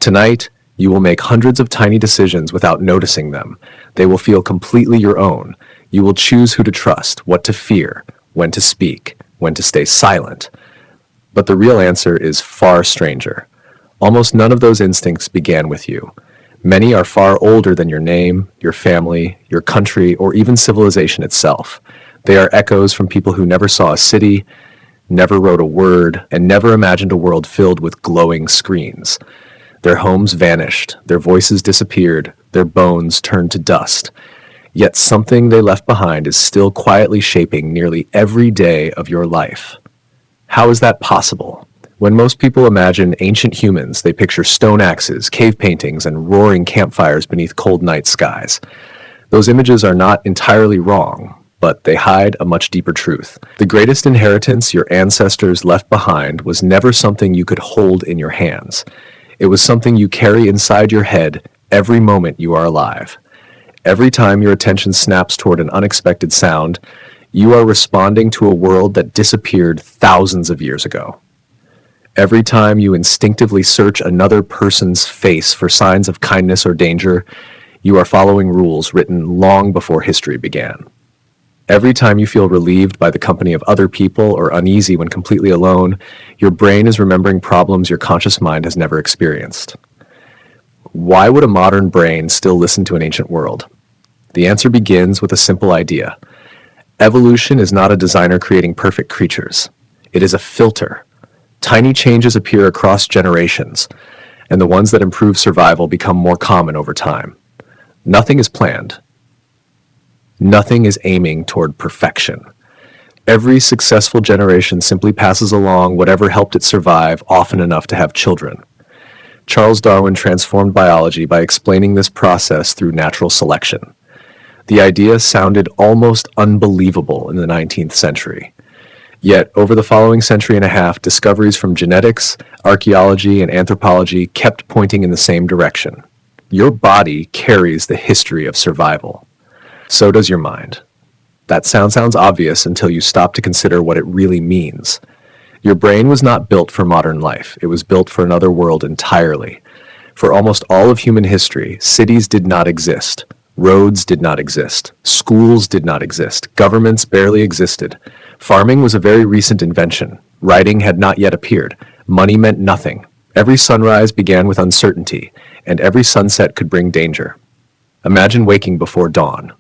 Tonight, you will make hundreds of tiny decisions without noticing them. They will feel completely your own. You will choose who to trust, what to fear, when to speak, when to stay silent. But the real answer is far stranger. Almost none of those instincts began with you. Many are far older than your name, your family, your country, or even civilization itself. They are echoes from people who never saw a city, never wrote a word, and never imagined a world filled with glowing screens. Their homes vanished, their voices disappeared, their bones turned to dust. Yet something they left behind is still quietly shaping nearly every day of your life. How is that possible? When most people imagine ancient humans, they picture stone axes, cave paintings, and roaring campfires beneath cold night skies. Those images are not entirely wrong, but they hide a much deeper truth. The greatest inheritance your ancestors left behind was never something you could hold in your hands. It was something you carry inside your head every moment you are alive. Every time your attention snaps toward an unexpected sound, you are responding to a world that disappeared thousands of years ago. Every time you instinctively search another person's face for signs of kindness or danger, you are following rules written long before history began. Every time you feel relieved by the company of other people or uneasy when completely alone, your brain is remembering problems your conscious mind has never experienced. Why would a modern brain still listen to an ancient world? The answer begins with a simple idea. Evolution is not a designer creating perfect creatures. It is a filter. Tiny changes appear across generations, and the ones that improve survival become more common over time. Nothing is planned. Nothing is aiming toward perfection. Every successful generation simply passes along whatever helped it survive often enough to have children. Charles Darwin transformed biology by explaining this process through natural selection. The idea sounded almost unbelievable in the 19th century. Yet, over the following century and a half, discoveries from genetics, archaeology, and anthropology kept pointing in the same direction. Your body carries the history of survival. So does your mind. That sounds obvious until you stop to consider what it really means. Your brain was not built for modern life. It was built for another world entirely. For almost all of human history, cities did not exist. Roads did not exist. Schools did not exist. Governments barely existed. Farming was a very recent invention. Writing had not yet appeared. Money meant nothing. Every sunrise began with uncertainty, and every sunset could bring danger. Imagine waking before dawn.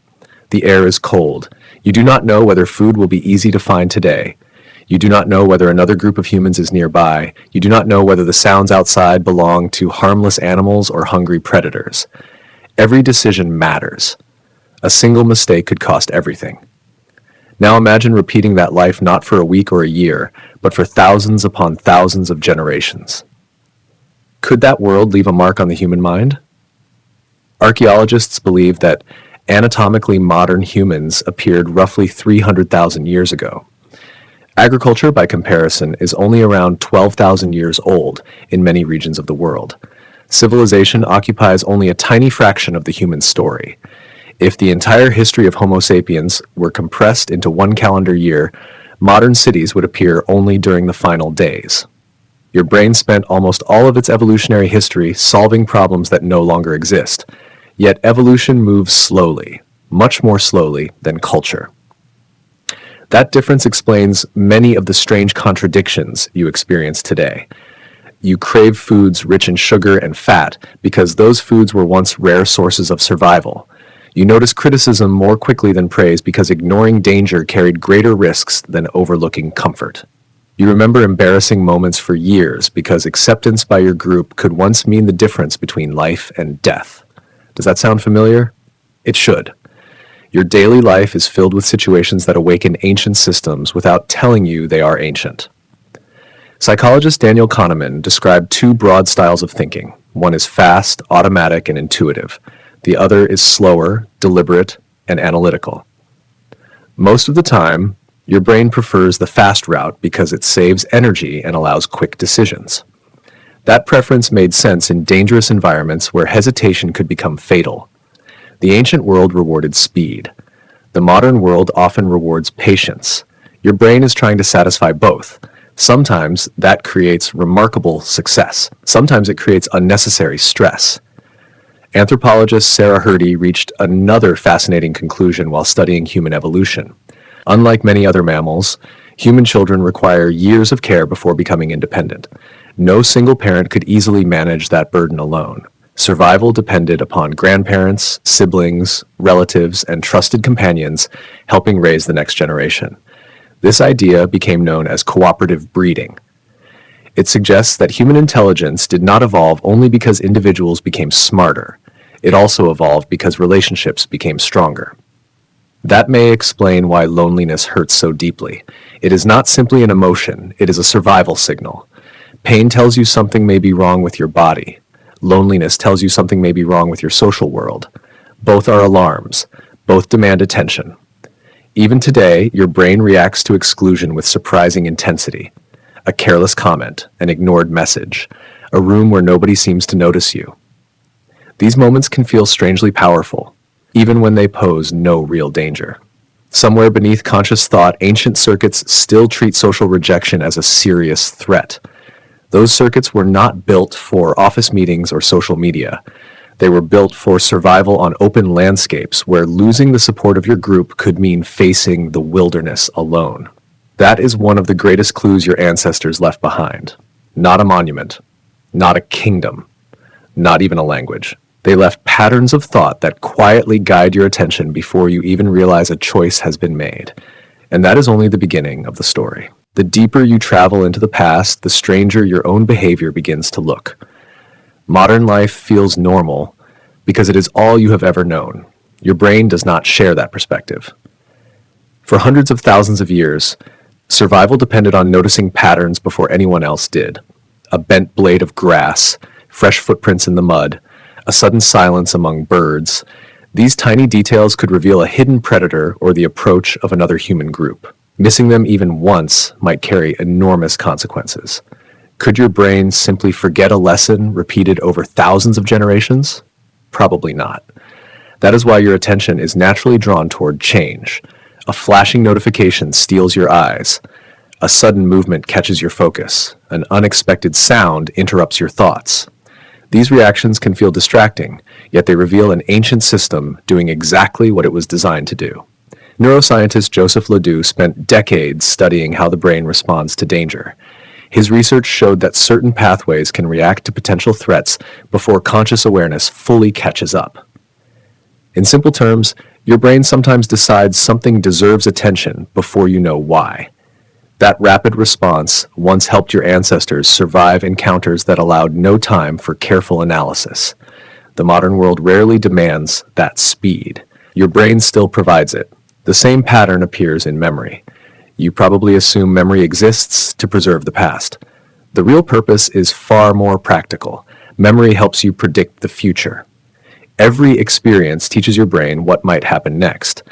The air is cold. You do not know whether food will be easy to find today. You do not know whether another group of humans is nearby. You do not know whether the sounds outside belong to harmless animals or hungry predators. Every decision matters. A single mistake could cost everything. Now imagine repeating that life not for a week or a year, but for thousands upon thousands of generations. Could that world leave a mark on the human mind? Archaeologists believe that anatomically modern humans appeared roughly 300,000 years ago. Agriculture, by comparison, is only around 12,000 years old in many regions of the world. Civilization occupies only a tiny fraction of the human story. If the entire history of Homo sapiens were compressed into one calendar year, modern cities would appear only during the final days. Your brain spent almost all of its evolutionary history solving problems that no longer exist. Yet evolution moves slowly, much more slowly than culture. That difference explains many of the strange contradictions you experience today. You crave foods rich in sugar and fat because those foods were once rare sources of survival. You notice criticism more quickly than praise because ignoring danger carried greater risks than overlooking comfort. You remember embarrassing moments for years because acceptance by your group could once mean the difference between life and death. Does that sound familiar? It should. Your daily life is filled with situations that awaken ancient systems without telling you they are ancient. Psychologist Daniel Kahneman described two broad styles of thinking. One is fast, automatic, and intuitive. The other is slower, deliberate, and analytical. Most of the time, your brain prefers the fast route because it saves energy and allows quick decisions. That preference made sense in dangerous environments where hesitation could become fatal. The ancient world rewarded speed. The modern world often rewards patience. Your brain is trying to satisfy both. Sometimes that creates remarkable success. Sometimes it creates unnecessary stress. Anthropologist Hrdy reached another fascinating conclusion while studying human evolution. Unlike many other mammals, human children require years of care before becoming independent. No single parent could easily manage that burden alone. Survival depended upon grandparents, siblings, relatives, and trusted companions helping raise the next generation. This idea became known as cooperative breeding. It suggests that human intelligence did not evolve only because individuals became smarter. It also evolved because relationships became stronger. That may explain why loneliness hurts so deeply. It is not simply an emotion, it is a survival signal. Pain tells you something may be wrong with your body. Loneliness tells you something may be wrong with your social world. Both are alarms. Both demand attention. Even today, your brain reacts to exclusion with surprising intensity. A careless comment, an ignored message, a room where nobody seems to notice you. These moments can feel strangely powerful, even when they pose no real danger. Somewhere beneath conscious thought, ancient circuits still treat social rejection as a serious threat. Those circuits were not built for office meetings or social media. They were built for survival on open landscapes where losing the support of your group could mean facing the wilderness alone. That is one of the greatest clues your ancestors left behind. Not a monument, not a kingdom, not even a language. They left patterns of thought that quietly guide your attention before you even realize a choice has been made. And that is only the beginning of the story. The deeper you travel into the past, the stranger your own behavior begins to look. Modern life feels normal because it is all you have ever known. Your brain does not share that perspective. For hundreds of thousands of years, survival depended on noticing patterns before anyone else did. A bent blade of grass, fresh footprints in the mud, a sudden silence among birds. These tiny details could reveal a hidden predator or the approach of another human group. Missing them even once might carry enormous consequences. Could your brain simply forget a lesson repeated over thousands of generations? Probably not. That is why your attention is naturally drawn toward change. A flashing notification steals your eyes. A sudden movement catches your focus. An unexpected sound interrupts your thoughts. These reactions can feel distracting, yet they reveal an ancient system doing exactly what it was designed to do. Neuroscientist Joseph LeDoux spent decades studying how the brain responds to danger. His research showed that certain pathways can react to potential threats before conscious awareness fully catches up. In simple terms, your brain sometimes decides something deserves attention before you know why. That rapid response once helped your ancestors survive encounters that allowed no time for careful analysis. The modern world rarely demands that speed. Your brain still provides it. The same pattern appears in memory. You probably assume memory exists to preserve the past. The real purpose is far more practical. Memory helps you predict the future. Every experience teaches your brain what might happen next.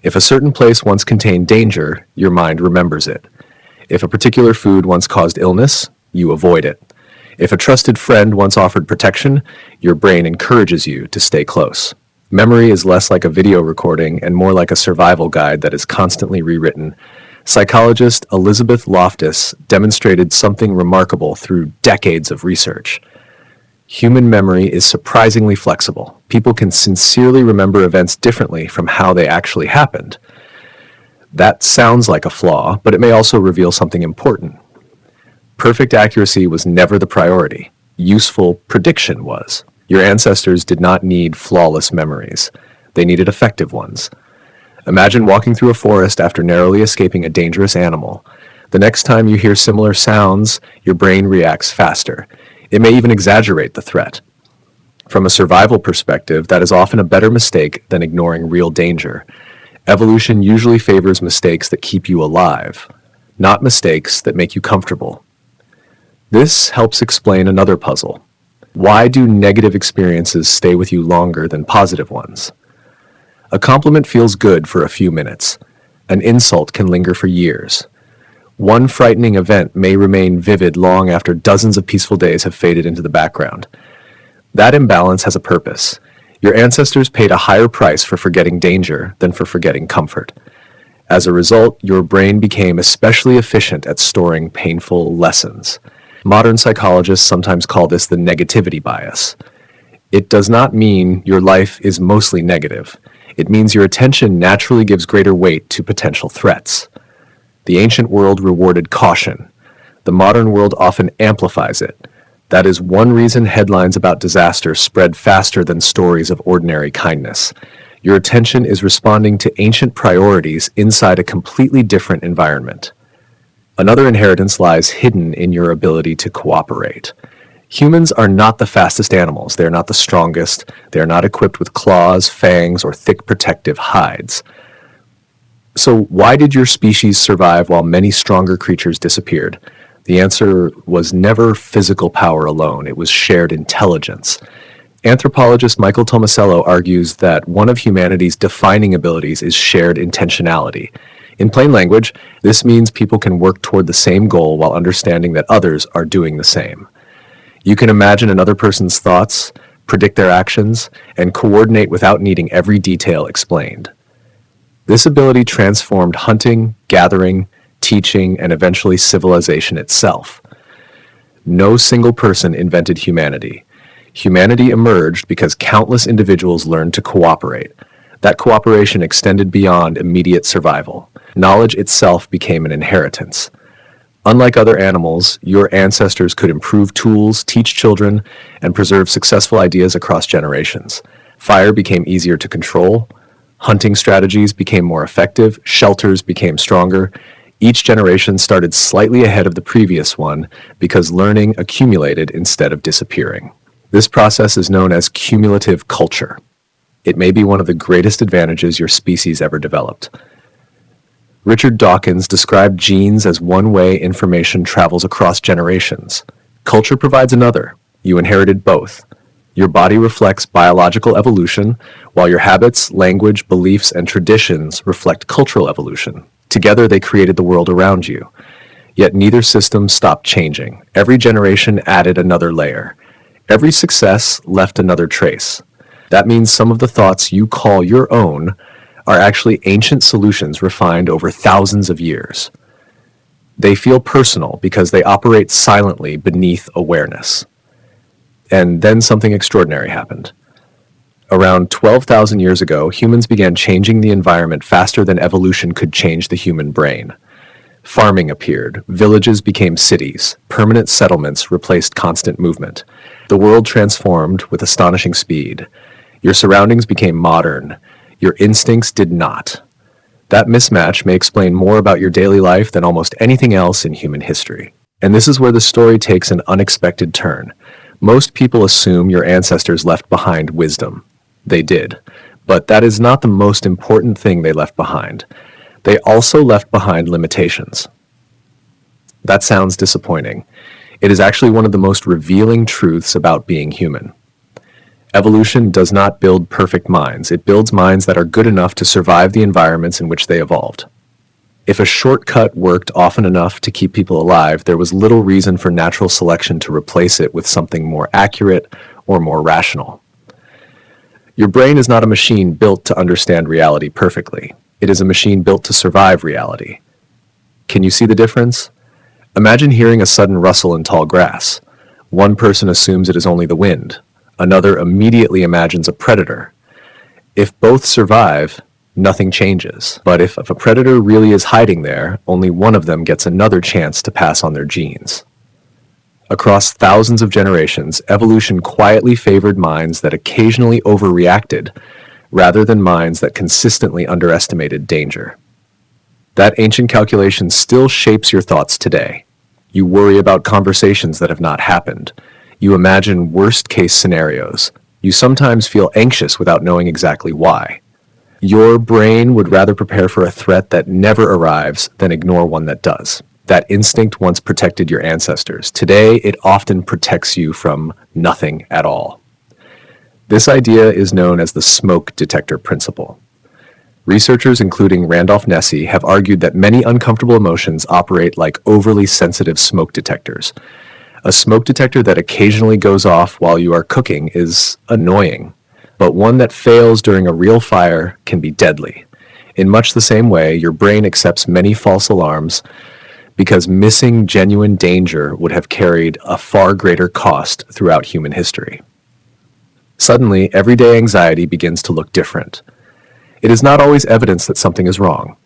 If a certain place once contained danger, your mind remembers it. If a particular food once caused illness, you avoid it. If a trusted friend once offered protection, your brain encourages you to stay close. Memory is less like a video recording and more like a survival guide that is constantly rewritten. Psychologist Elizabeth Loftus demonstrated something remarkable through decades of research. Human memory is surprisingly flexible. People can sincerely remember events differently from how they actually happened. That sounds like a flaw, but it may also reveal something important. Perfect accuracy was never the priority. Useful prediction was. Your ancestors did not need flawless memories. They needed effective ones. Imagine walking through a forest after narrowly escaping a dangerous animal. The next time you hear similar sounds, your brain reacts faster. It may even exaggerate the threat. From a survival perspective, that is often a better mistake than ignoring real danger. Evolution usually favors mistakes that keep you alive, not mistakes that make you comfortable. This helps explain another puzzle. Why do negative experiences stay with you longer than positive ones? A compliment feels good for a few minutes. An insult can linger for years. One frightening event may remain vivid long after dozens of peaceful days have faded into the background. That imbalance has a purpose. Your ancestors paid a higher price for forgetting danger than for forgetting comfort. As a result, your brain became especially efficient at storing painful lessons. Modern psychologists sometimes call this the negativity bias. It does not mean your life is mostly negative. It means your attention naturally gives greater weight to potential threats. The ancient world rewarded caution. The modern world often amplifies it. That is one reason headlines about disaster spread faster than stories of ordinary kindness. Your attention is responding to ancient priorities inside a completely different environment. Another inheritance lies hidden in your ability to cooperate. Humans are not the fastest animals. They are not the strongest. They are not equipped with claws, fangs, or thick protective hides. So why did your species survive while many stronger creatures disappeared? The answer was never physical power alone. It was shared intelligence. Anthropologist Michael Tomasello argues that one of humanity's defining abilities is shared intentionality. In plain language, this means people can work toward the same goal while understanding that others are doing the same. You can imagine another person's thoughts, predict their actions, and coordinate without needing every detail explained. This ability transformed hunting, gathering, teaching, and eventually civilization itself. No single person invented humanity. Humanity emerged because countless individuals learned to cooperate. That cooperation extended beyond immediate survival. Knowledge itself became an inheritance. Unlike other animals, your ancestors could improve tools, teach children, and preserve successful ideas across generations. Fire became easier to control. Hunting strategies became more effective. Shelters became stronger. Each generation started slightly ahead of the previous one because learning accumulated instead of disappearing. This process is known as cumulative culture. It may be one of the greatest advantages your species ever developed. Richard Dawkins described genes as one way information travels across generations. Culture provides another. You inherited both. Your body reflects biological evolution, while your habits, language, beliefs, and traditions reflect cultural evolution. Together, they created the world around you. Yet neither system stopped changing. Every generation added another layer. Every success left another trace. That means some of the thoughts you call your own are actually ancient solutions refined over thousands of years. They feel personal because they operate silently beneath awareness. And then something extraordinary happened. Around 12,000 years ago, humans began changing the environment faster than evolution could change the human brain. Farming appeared, villages became cities, permanent settlements replaced constant movement. The world transformed with astonishing speed. Your surroundings became modern. Your instincts did not. That mismatch may explain more about your daily life than almost anything else in human history. And this is where the story takes an unexpected turn. Most people assume your ancestors left behind wisdom. They did. But that is not the most important thing they left behind. They also left behind limitations. That sounds disappointing. It is actually one of the most revealing truths about being human. Evolution does not build perfect minds. It builds minds that are good enough to survive the environments in which they evolved. If a shortcut worked often enough to keep people alive, there was little reason for natural selection to replace it with something more accurate or more rational. Your brain is not a machine built to understand reality perfectly. It is a machine built to survive reality. Can you see the difference? Imagine hearing a sudden rustle in tall grass. One person assumes it is only the wind. Another immediately imagines a predator. If both survive, nothing changes. But if a predator really is hiding there, only one of them gets another chance to pass on their genes. Across thousands of generations, evolution quietly favored minds that occasionally overreacted, rather than minds that consistently underestimated danger. That ancient calculation still shapes your thoughts today. You worry about conversations that have not happened. You imagine worst-case scenarios. You sometimes feel anxious without knowing exactly why. Your brain would rather prepare for a threat that never arrives than ignore one that does. That instinct once protected your ancestors. Today, it often protects you from nothing at all. This idea is known as the smoke detector principle. Researchers, including Randolph Nesse, have argued that many uncomfortable emotions operate like overly sensitive smoke detectors. A smoke detector that occasionally goes off while you are cooking is annoying, but one that fails during a real fire can be deadly. In much the same way, your brain accepts many false alarms because missing genuine danger would have carried a far greater cost throughout human history. Suddenly, everyday anxiety begins to look different. It is not always evidence that something is wrong.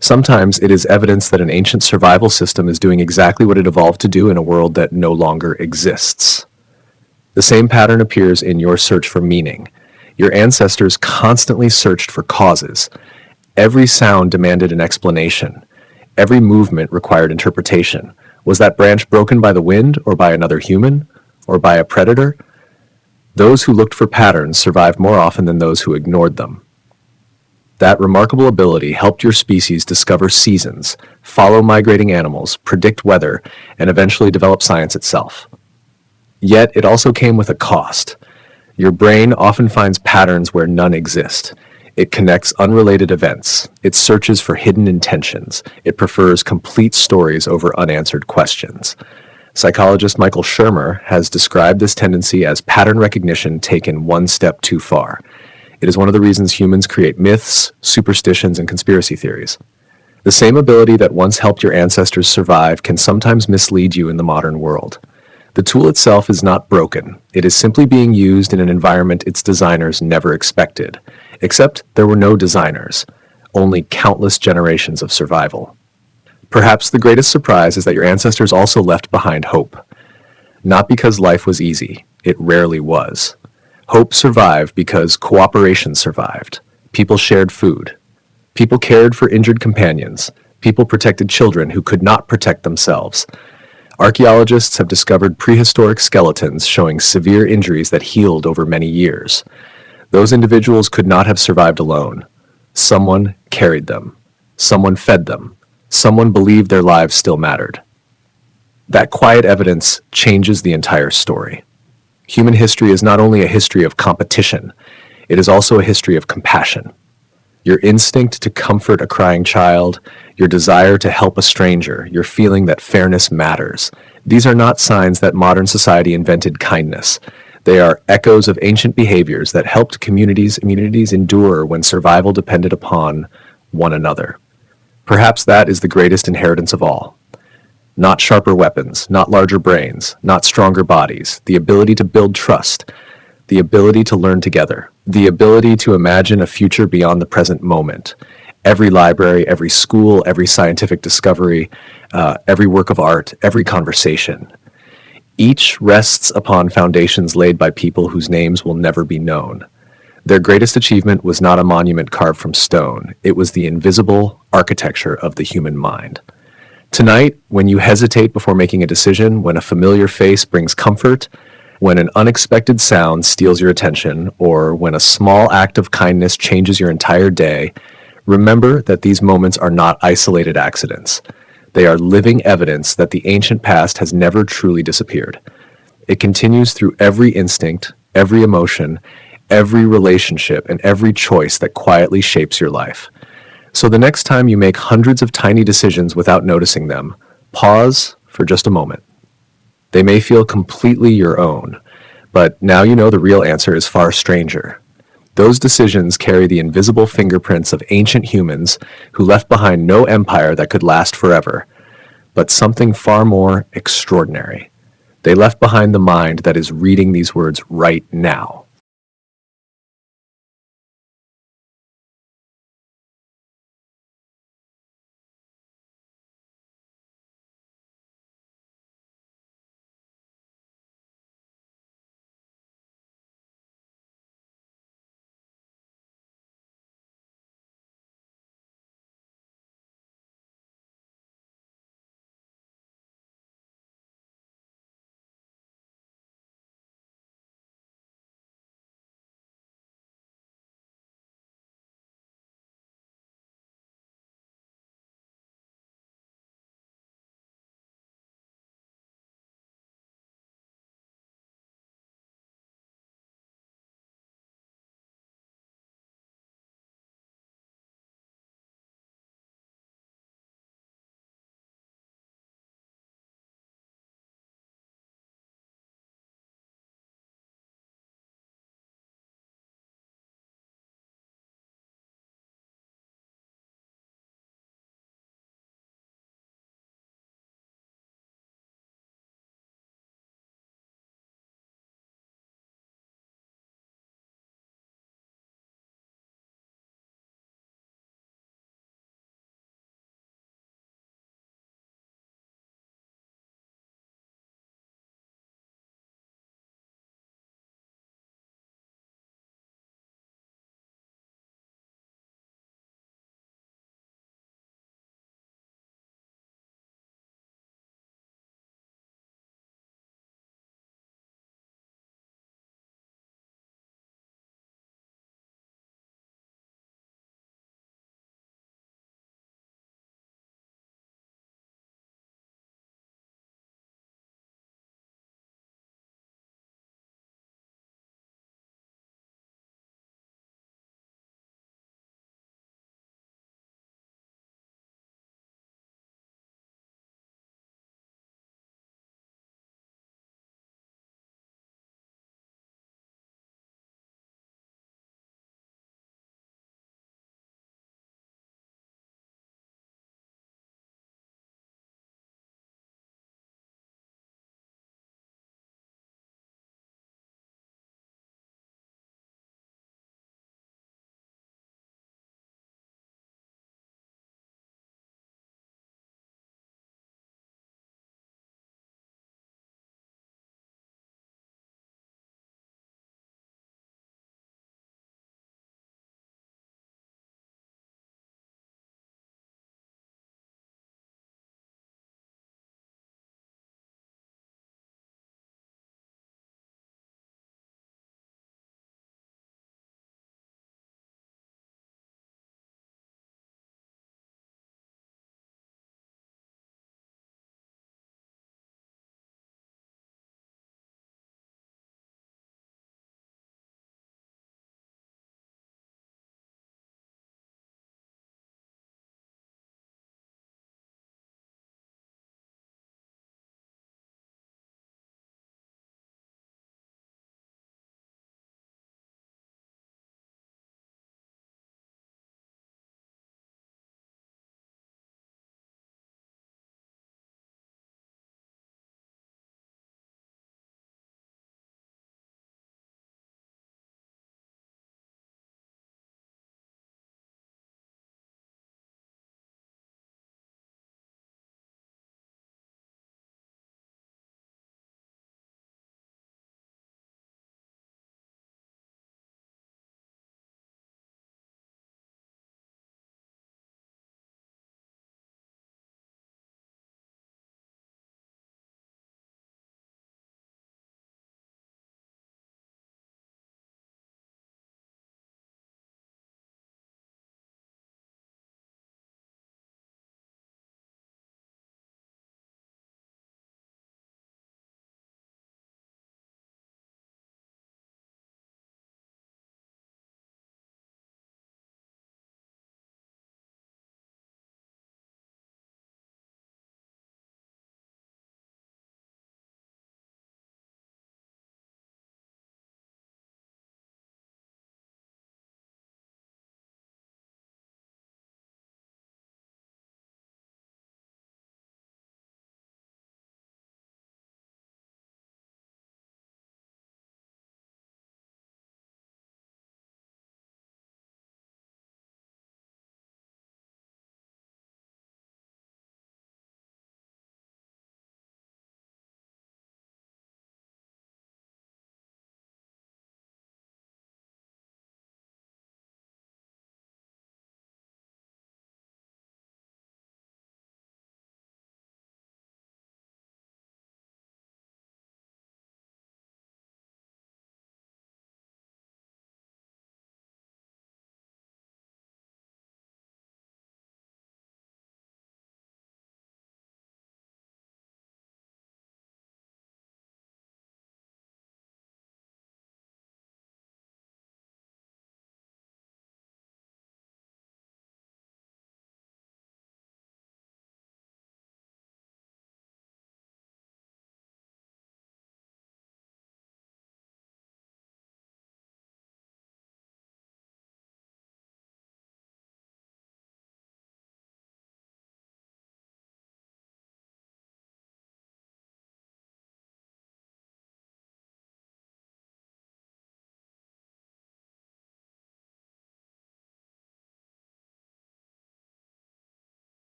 Sometimes it is evidence that an ancient survival system is doing exactly what it evolved to do in a world that no longer exists. The same pattern appears in your search for meaning. Your ancestors constantly searched for causes. Every sound demanded an explanation. Every movement required interpretation. Was that branch broken by the wind, or by another human, or by a predator? Those who looked for patterns survived more often than those who ignored them. That remarkable ability helped your species discover seasons, follow migrating animals, predict weather, and eventually develop science itself. Yet it also came with a cost. Your brain often finds patterns where none exist. It connects unrelated events. It searches for hidden intentions. It prefers complete stories over unanswered questions. Psychologist Michael Shermer has described this tendency as pattern recognition taken one step too far. It is one of the reasons humans create myths, superstitions, and conspiracy theories. The same ability that once helped your ancestors survive can sometimes mislead you in the modern world. The tool itself is not broken. It is simply being used in an environment its designers never expected. Except there were no designers, only countless generations of survival. Perhaps the greatest surprise is that your ancestors also left behind hope. Not because life was easy. It rarely was. Hope survived because cooperation survived. People shared food. People cared for injured companions. People protected children who could not protect themselves. Archaeologists have discovered prehistoric skeletons showing severe injuries that healed over many years. Those individuals could not have survived alone. Someone carried them. Someone fed them. Someone believed their lives still mattered. That quiet evidence changes the entire story. Human history is not only a history of competition, it is also a history of compassion. Your instinct to comfort a crying child, your desire to help a stranger, your feeling that fairness matters. These are not signs that modern society invented kindness. They are echoes of ancient behaviors that helped communities endure when survival depended upon one another. Perhaps that is the greatest inheritance of all. Not sharper weapons, not larger brains, not stronger bodies, the ability to build trust, the ability to learn together, the ability to imagine a future beyond the present moment. Every library, every school, every scientific discovery, every work of art, every conversation. Each rests upon foundations laid by people whose names will never be known. Their greatest achievement was not a monument carved from stone. It was the invisible architecture of the human mind. Tonight, when you hesitate before making a decision, when a familiar face brings comfort, when an unexpected sound steals your attention, or when a small act of kindness changes your entire day, remember that these moments are not isolated accidents. They are living evidence that the ancient past has never truly disappeared. It continues through every instinct, every emotion, every relationship, and every choice that quietly shapes your life. So the next time you make hundreds of tiny decisions without noticing them, pause for just a moment. They may feel completely your own, but now you know the real answer is far stranger. Those decisions carry the invisible fingerprints of ancient humans who left behind no empire that could last forever, but something far more extraordinary. They left behind the mind that is reading these words right now.